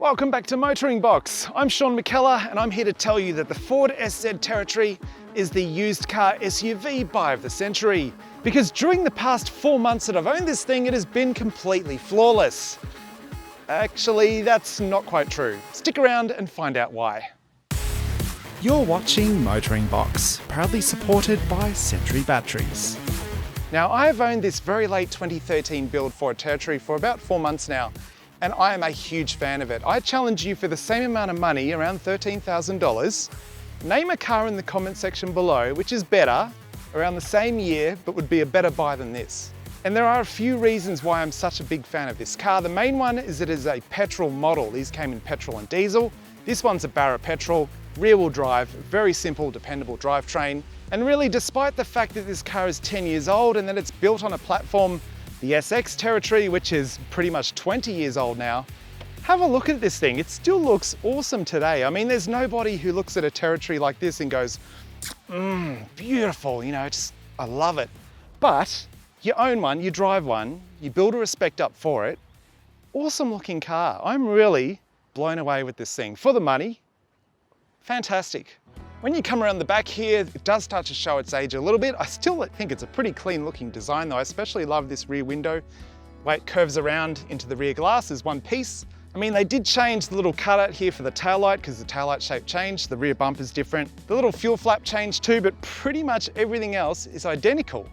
Welcome back to MotoringBox. I'm Sean McKellar and I'm here to tell you that the Ford SZ Territory is the used car SUV buy of the century. Because during the past 4 months that I've owned this thing, it has been completely flawless. Actually, that's not quite true. Stick around and find out why. You're watching MotoringBox, proudly supported by Century Batteries. Now, I have owned this very late 2013 build Ford Territory for about 4 months now, and I am a huge fan of it. I challenge you for the same amount of money, around $13,000, name a car in the comment section below which is better, around the same year, but would be a better buy than this. And there are a few reasons why I'm such a big fan of this car. The main one is it is a petrol model. These came in petrol and diesel. This one's a Barra petrol, rear-wheel drive, very simple, dependable drivetrain. And really, despite the fact that this car is 10 years old and that it's built on a platform, the SX Territory, which is pretty much 20 years old now, have a look at this thing. It still looks awesome today. I mean, there's nobody who looks at a Territory like this and goes, beautiful, you know, I love it. But you own one, you drive one, you build a respect up for it. Awesome looking car. I'm really blown away with this thing. For the money, fantastic. When you come around the back here, it does start to show its age a little bit. I still think it's a pretty clean looking design though. I especially love this rear window, the way it curves around into the rear glass as one piece. I mean, they did change the little cutout here for the taillight because the taillight shape changed, the rear bumper's different. The little fuel flap changed too, but pretty much everything else is identical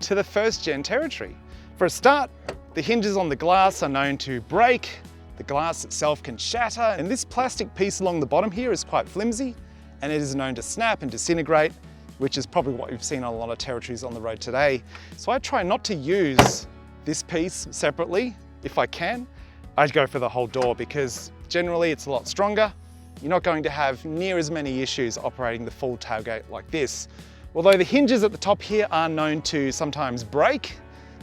to the first gen Territory. For a start, the hinges on the glass are known to break, the glass itself can shatter, and this plastic piece along the bottom here is quite flimsy, and it is known to snap and disintegrate, which is probably what you've seen on a lot of Territories on the road today. So I try not to use this piece separately if I can. I go for the whole door because generally it's a lot stronger. You're not going to have near as many issues operating the full tailgate like this. Although the hinges at the top here are known to sometimes break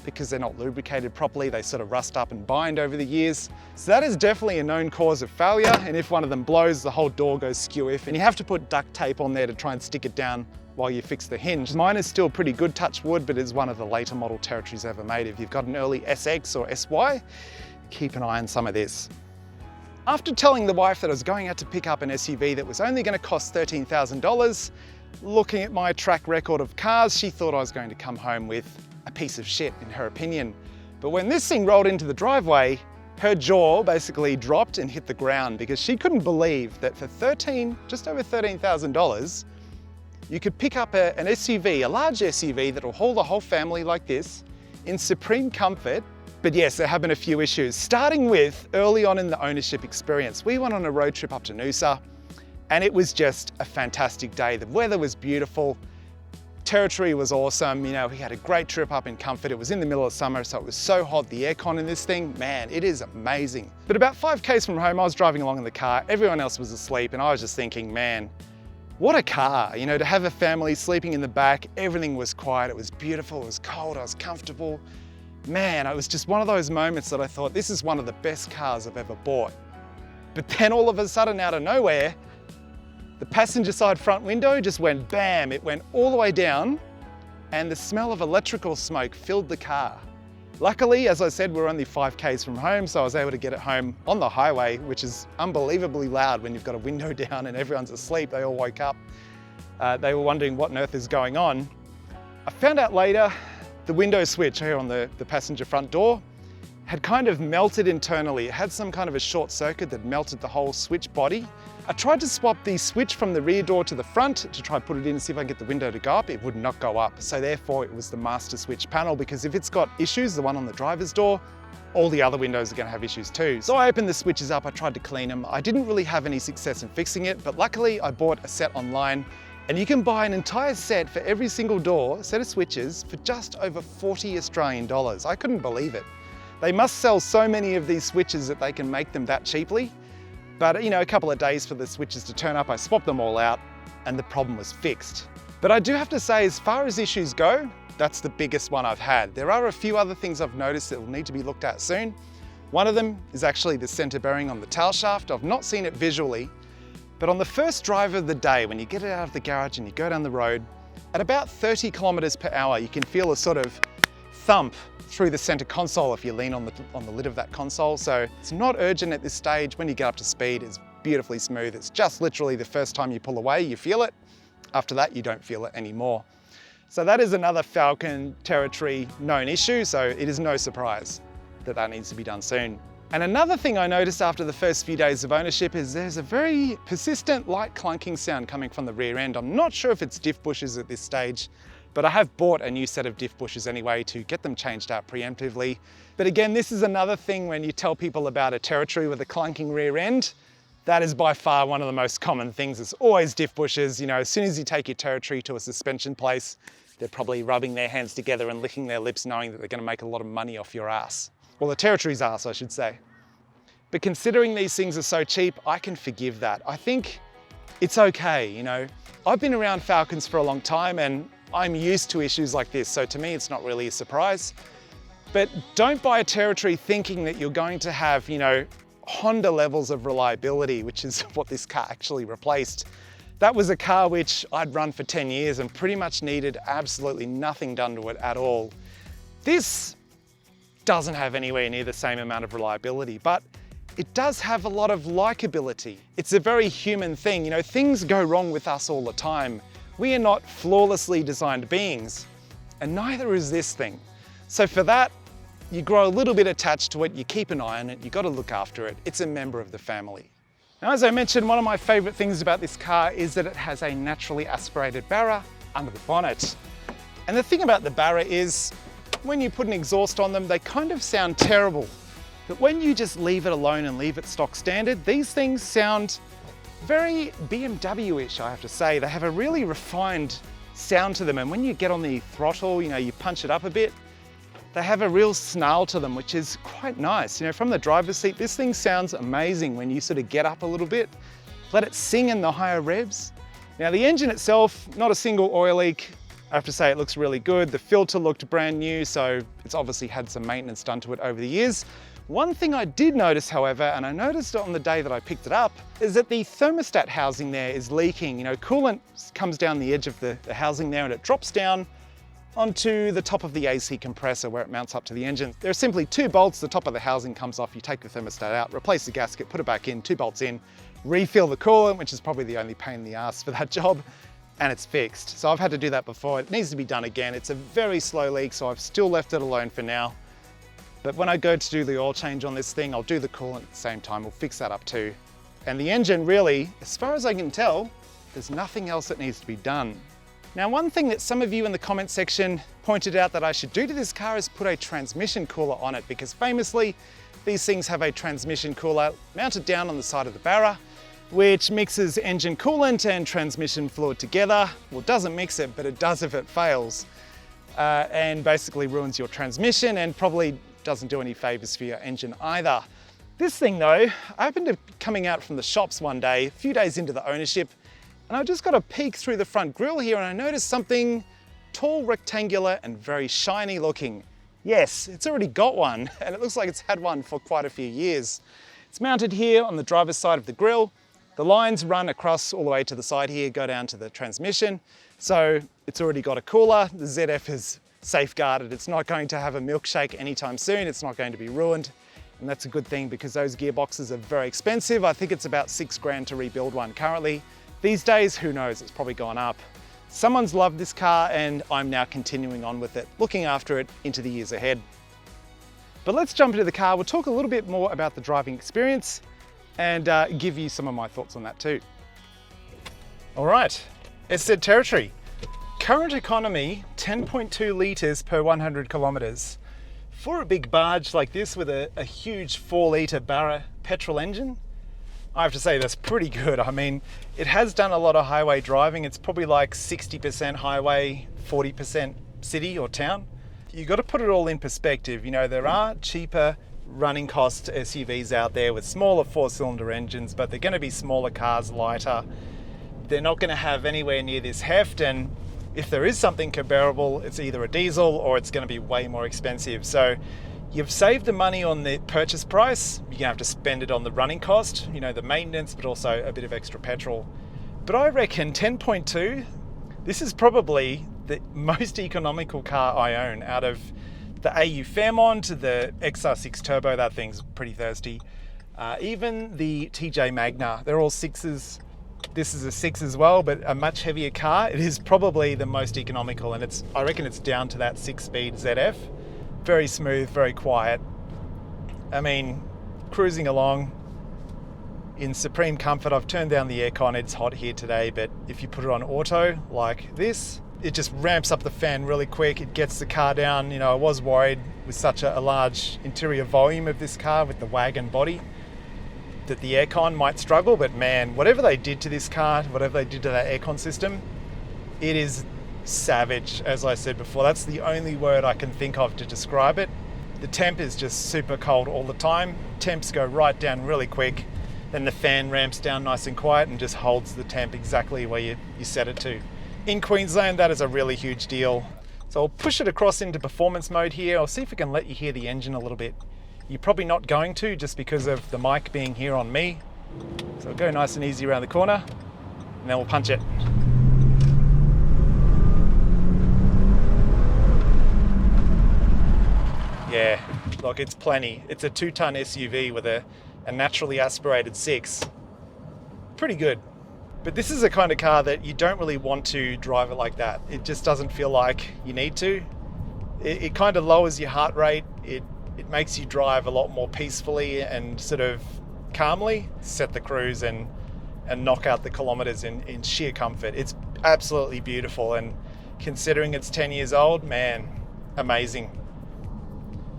because they're not lubricated properly, they sort of rust up and bind over the years. So that is definitely a known cause of failure, and if one of them blows, the whole door goes skew-if, and you have to put duct tape on there to try and stick it down while you fix the hinge. Mine is still pretty good, touch wood, but it's one of the later model Territories ever made. If you've got an early SX or SY, keep an eye on some of this. After telling the wife that I was going out to pick up an SUV that was only going to cost $13,000, looking at my track record of cars, she thought I was going to come home with a piece of shit, in her opinion. But when this thing rolled into the driveway, her jaw basically dropped and hit the ground because she couldn't believe that for just over $13,000, you could pick up an SUV, a large SUV that'll haul the whole family like this in supreme comfort. But yes, there have been a few issues, starting with early on in the ownership experience. We went on a road trip up to Noosa and it was just a fantastic day. The weather was beautiful. Territory was awesome. You know, we had a great trip up in comfort. It was in the middle of summer, so it was so hot. The aircon in this thing, man, it is amazing. But about 5 k's from home, I was driving along in the car. Everyone else was asleep and I was just thinking, man, what a car. You know, to have a family sleeping in the back, everything was quiet. It was beautiful, it was cold, I was comfortable. Man, it was just one of those moments that I thought, this is one of the best cars I've ever bought. But then all of a sudden, out of nowhere, the passenger side front window just went bam, it went all the way down and the smell of electrical smoke filled the car. Luckily, as I said, we're only 5 k's from home, so I was able to get it home on the highway, which is unbelievably loud when you've got a window down and everyone's asleep. They all woke up. They were wondering what on earth is going on. I found out later the window switch here on the passenger front door had kind of melted internally. It had some kind of a short circuit that melted the whole switch body. I tried to swap the switch from the rear door to the front to try and put it in and see if I can get the window to go up. It would not go up. So therefore it was the master switch panel, because if it's got issues, the one on the driver's door, all the other windows are going to have issues too. So I opened the switches up, I tried to clean them. I didn't really have any success in fixing it, but luckily I bought a set online, and you can buy an entire set for every single door, set of switches, for just over 40 Australian dollars. I couldn't believe it. They must sell so many of these switches that they can make them that cheaply. But you know, a couple of days for the switches to turn up, I swapped them all out and the problem was fixed. But I do have to say, as far as issues go, that's the biggest one I've had. There are a few other things I've noticed that will need to be looked at soon. One of them is actually the center bearing on the tail shaft. I've not seen it visually, but on the first drive of the day, when you get it out of the garage and you go down the road, at about 30 kilometers per hour, you can feel a sort of thump through the center console if you lean on the lid of that console. So it's not urgent at this stage. When you get up to speed, it's beautifully smooth. It's just literally the first time you pull away, you feel it. After that, you don't feel it anymore. So that is another Falcon territory known issue. So it is no surprise that that needs to be done soon. And another thing I noticed after the first few days of ownership is there's a very persistent light clunking sound coming from the rear end. I'm not sure if it's diff bushes at this stage, but I have bought a new set of diff bushes anyway to get them changed out preemptively. But again, this is another thing when you tell people about a territory with a clunking rear end, that is by far one of the most common things. It's always diff bushes. You know, as soon as you take your territory to a suspension place, they're probably rubbing their hands together and licking their lips knowing that they're going to make a lot of money off your ass. Well, the territory's ass, I should say. But considering these things are so cheap, I can forgive that. I think it's okay, you know. I've been around Falcons for a long time and I'm used to issues like this, so to me it's not really a surprise. But don't buy a territory thinking that you're going to have, you know, Honda levels of reliability, which is what this car actually replaced. That was a car which I'd run for 10 years and pretty much needed absolutely nothing done to it at all. This doesn't have anywhere near the same amount of reliability, but it does have a lot of likability. It's a very human thing. You know, things go wrong with us all the time. We are not flawlessly designed beings, and neither is this thing. So for that, you grow a little bit attached to it, you keep an eye on it, you got to look after it. It's a member of the family. Now, as I mentioned, one of my favorite things about this car is that it has a naturally aspirated barra under the bonnet. And the thing about the barra is, when you put an exhaust on them, they kind of sound terrible. But when you just leave it alone and leave it stock standard, these things sound very BMW-ish, I have to say. They have a really refined sound to them. And when you get on the throttle, you know, you punch it up a bit, they have a real snarl to them, which is quite nice. You know, from the driver's seat, this thing sounds amazing when you sort of get up a little bit, let it sing in the higher revs. Now the engine itself, not a single oil leak. I have to say it looks really good. The filter looked brand new, so it's obviously had some maintenance done to it over the years. One thing I did notice, however, and I noticed it on the day that I picked it up, is that the thermostat housing there is leaking. You know, coolant comes down the edge of the housing there and it drops down onto the top of the AC compressor where it mounts up to the engine. There are simply 2 bolts, the top of the housing comes off, you take the thermostat out, replace the gasket, put it back in, 2 bolts in, refill the coolant, which is probably the only pain in the ass for that job, and it's fixed. So I've had to do that before. It needs to be done again. It's a very slow leak, so I've still left it alone for now. But when I go to do the oil change on this thing, I'll do the coolant at the same time. We'll fix that up too. And the engine really, as far as I can tell, there's nothing else that needs to be done. Now, one thing that some of you in the comment section pointed out that I should do to this car is put a transmission cooler on it, because famously, these things have a transmission cooler mounted down on the side of the barra, which mixes engine coolant and transmission fluid together. Well, it doesn't mix it, but it does if it fails, and basically ruins your transmission and probably doesn't do any favors for your engine either. This thing though, I happened to coming out from the shops one day, a few days into the ownership, and I just got a peek through the front grille here and I noticed something tall, rectangular, and very shiny looking. Yes, it's already got one, and it looks like it's had one for quite a few years. It's mounted here on the driver's side of the grille. The lines run across all the way to the side here, go down to the transmission. So it's already got a cooler. The ZF is safeguarded. It's not going to have a milkshake anytime soon. It's not going to be ruined. And that's a good thing because those gearboxes are very expensive. I think it's about $6,000 to rebuild one currently. These days, who knows, it's probably gone up. Someone's loved this car and I'm now continuing on with it, looking after it into the years ahead. But let's jump into the car. We'll talk a little bit more about the driving experience and give you some of my thoughts on that too. All right, SZ territory. Current economy, 10.2 litres per 100 kilometres. For a big barge like this with a huge 4-litre Barra petrol engine, I have to say that's pretty good. I mean, it has done a lot of highway driving. It's probably like 60% highway, 40% city or town. You got to put it all in perspective. You know, there are cheaper running cost SUVs out there with smaller 4-cylinder engines, but they're going to be smaller cars, lighter. They're not going to have anywhere near this heft, and if there is something comparable, it's either a diesel or it's going to be way more expensive. So you've saved the money on the purchase price. You're going to have to spend it on the running cost, you know, the maintenance, but also a bit of extra petrol. But I reckon 10.2, this is probably the most economical car I own out of the AU Fairmont to the XR6 Turbo, that thing's pretty thirsty. Even the TJ Magna, they're all 6s. This is a 6 as well, but a much heavier car. It is probably the most economical, and I reckon it's down to that 6-speed ZF. Very smooth, very quiet. I mean, cruising along in supreme comfort. I've turned down the aircon, it's hot here today, but if you put it on auto like this, it just ramps up the fan really quick. It gets the car down. You know, I was worried with such a large interior volume of this car with the wagon body that the aircon might struggle, but man, whatever they did to this car, whatever they did to that aircon system, it is savage, as I said before. That's the only word I can think of to describe it. The temp is just super cold all the time. Temps go right down really quick. Then the fan ramps down nice and quiet and just holds the temp exactly where you set it to. In Queensland, that is a really huge deal. So I'll push it across into performance mode here. I'll see if I can let you hear the engine a little bit. You're probably not going to, just because of the mic being here on me. So I'll go nice and easy around the corner, and then we'll punch it. Yeah, look, it's plenty. It's a 2-ton SUV with a naturally aspirated 6. Pretty good. But this is a kind of car that you don't really want to drive it like that. It just doesn't feel like you need to. It kind of lowers your heart rate. It makes you drive a lot more peacefully and sort of calmly. Set the cruise and knock out the kilometers in sheer comfort. It's absolutely beautiful, and considering it's 10 years old, man, amazing.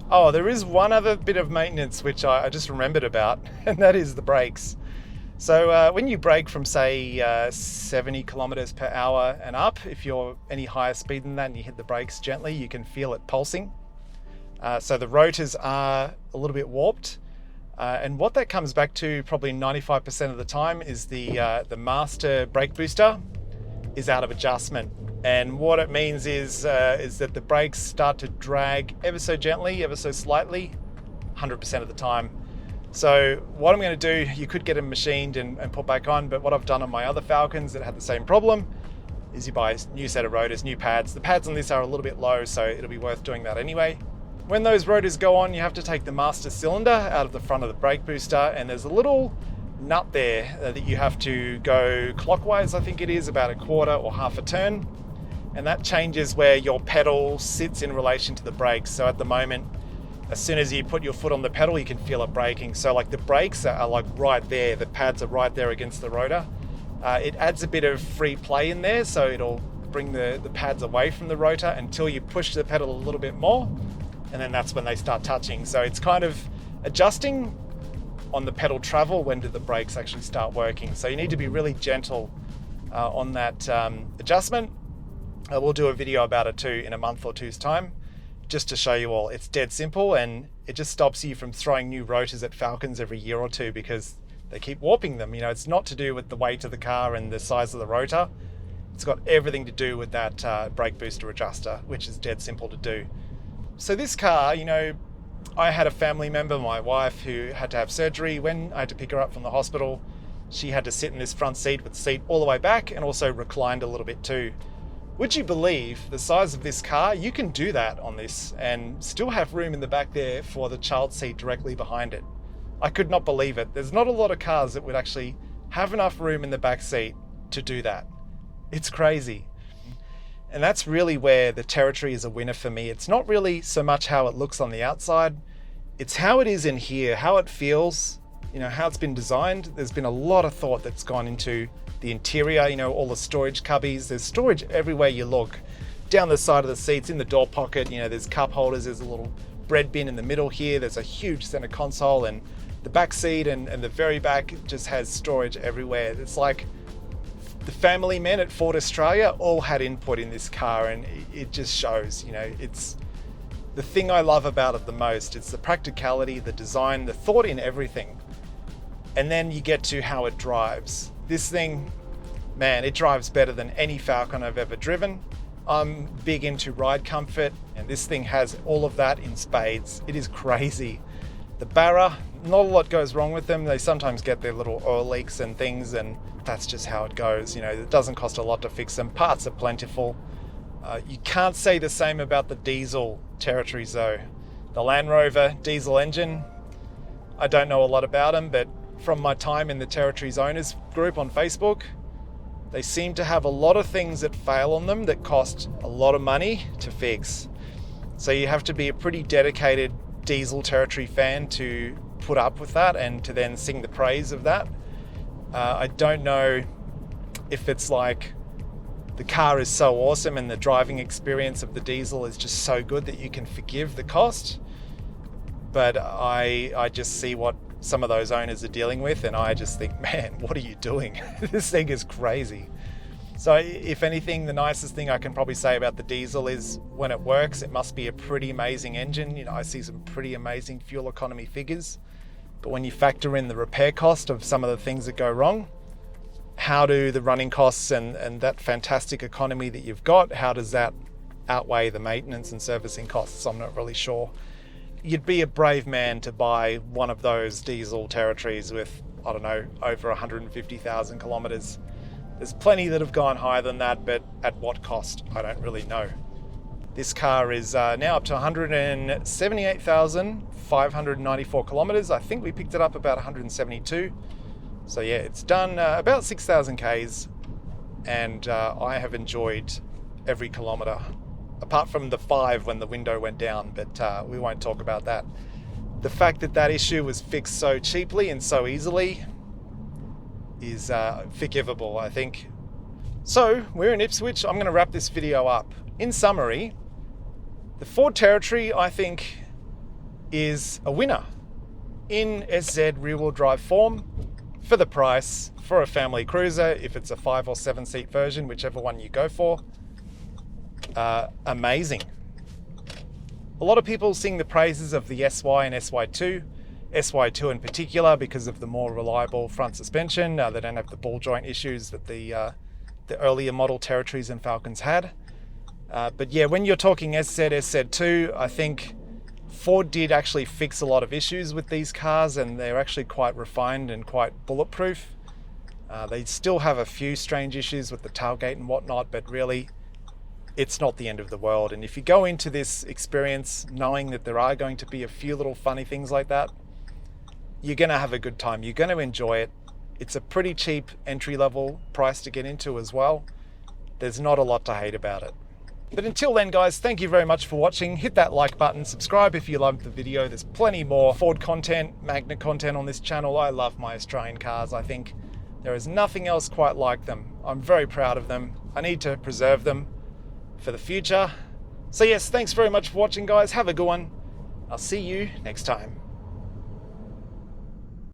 Oh, there is one other bit of maintenance which I just remembered about, and that is the brakes. So when you brake from, say, 70 kilometers per hour and up, if you're any higher speed than that and you hit the brakes gently, you can feel it pulsing. So the rotors are a little bit warped. And what that comes back to probably 95% of the time is the master brake booster is out of adjustment. And what it means is that the brakes start to drag ever so gently, ever so slightly, 100% of the time. So what I'm going to do, you could get them machined and put back on, but what I've done on my other Falcons that had the same problem is you buy a new set of rotors, new pads. The pads on this are a little bit low, so it'll be worth doing that anyway. When those rotors go on, you have to take the master cylinder out of the front of the brake booster, and there's a little nut there that you have to go clockwise, I think it is, about a quarter or half a turn. And that changes where your pedal sits in relation to the brakes. So at the moment, as soon as you put your foot on the pedal, you can feel it braking. So like the brakes are like right there, the pads are right there against the rotor. It adds a bit of free play in there, so it'll bring the pads away from the rotor until you push the pedal a little bit more, and then that's when they start touching. So it's kind of adjusting on the pedal travel, when do the brakes actually start working. So you need to be really gentle on that adjustment. We'll do a video about it too in a month or two's time, just to show you all. It's dead simple, and it just stops you from throwing new rotors at Falcons every year or two because they keep warping them. You know, it's not to do with the weight of the car and the size of the rotor. It's got everything to do with that brake booster adjuster, which is dead simple to do. So this car, you know, I had a family member, my wife, who had to have surgery. When I had to pick her up from the hospital, she had to sit in this front seat with the seat all the way back and also reclined a little bit too. Would you believe the size of this car? You can do that on this and still have room in the back there for the child seat directly behind it. I could not believe it. There's not a lot of cars that would actually have enough room in the back seat to do that. It's crazy. And that's really where the Territory is a winner for me. It's not really so much how it looks on the outside. It's how it is in here, how it feels, you know, how it's been designed. There's been a lot of thought that's gone into the interior, you know, all the storage cubbies. There's storage everywhere you look. Down the side of the seats, in the door pocket, you know, there's cup holders, there's a little bread bin in the middle here, there's a huge center console, and the back seat and the very back just has storage everywhere. It's like the family men at Ford Australia all had input in this car, and it just shows, you know, it's the thing I love about it the most. It's the practicality, the design, the thought in everything. And then you get to how it drives. This thing, man, it drives better than any Falcon I've ever driven. I'm big into ride comfort, and this thing has all of that in spades. It is crazy. The Barra, not a lot goes wrong with them. They sometimes get their little oil leaks and things, and that's just how it goes. You know, it doesn't cost a lot to fix them. Parts are plentiful. You can't say the same about the diesel territories though. The Land Rover diesel engine, I don't know a lot about them, but from my time in the Territories Owners group on Facebook, they seem to have a lot of things that fail on them that cost a lot of money to fix. So you have to be a pretty dedicated diesel Territory fan to put up with that and to then sing the praise of that. I don't know if it's like the car is so awesome and the driving experience of the diesel is just so good that you can forgive the cost. But I just see what some of those owners are dealing with, and I just think, man, what are you doing? This thing is crazy. So if anything, the nicest thing I can probably say about the diesel is when it works, it must be a pretty amazing engine. You know, I see some pretty amazing fuel economy figures. But when you factor in the repair cost of some of the things that go wrong, how do the running costs and that fantastic economy that you've got, how does that outweigh the maintenance and servicing costs? I'm not really sure. You'd be a brave man to buy one of those diesel Territories with, I don't know, over 150,000 kilometers. There's plenty that have gone higher than that, but at what cost? I don't really know. This car is now up to 178,594 kilometers. I think we picked it up about 172. So yeah, it's done about 6,000 Ks, and I have enjoyed every kilometer, apart from the 5 when the window went down, but we won't talk about that. The fact that that issue was fixed so cheaply and so easily is forgivable, I think. So we're in Ipswich. I'm going to wrap this video up. In summary, the Ford Territory, I think, is a winner in SZ rear-wheel drive form for the price, for a family cruiser, if it's a 5 or 7 seat version, whichever one you go for. Amazing. A lot of people sing the praises of the SY and SY2, SY2 in particular because of the more reliable front suspension. They don't have the ball joint issues that the earlier model Territories and Falcons had. But yeah, when you're talking SZ, SZ2, I think Ford did actually fix a lot of issues with these cars, and they're actually quite refined and quite bulletproof. They still have a few strange issues with the tailgate and whatnot, but really it's not the end of the world. And if you go into this experience knowing that there are going to be a few little funny things like that, you're going to have a good time. You're going to enjoy it. It's a pretty cheap entry-level price to get into as well. There's not a lot to hate about it. But until then, guys, thank you very much for watching. Hit that like button, subscribe if you loved the video. There's plenty more Ford content, Magna content on this channel. I love my Australian cars. I think there is nothing else quite like them. I'm very proud of them. I need to preserve them for the future. So yes, thanks very much for watching, guys. Have a good one. I'll see you next time.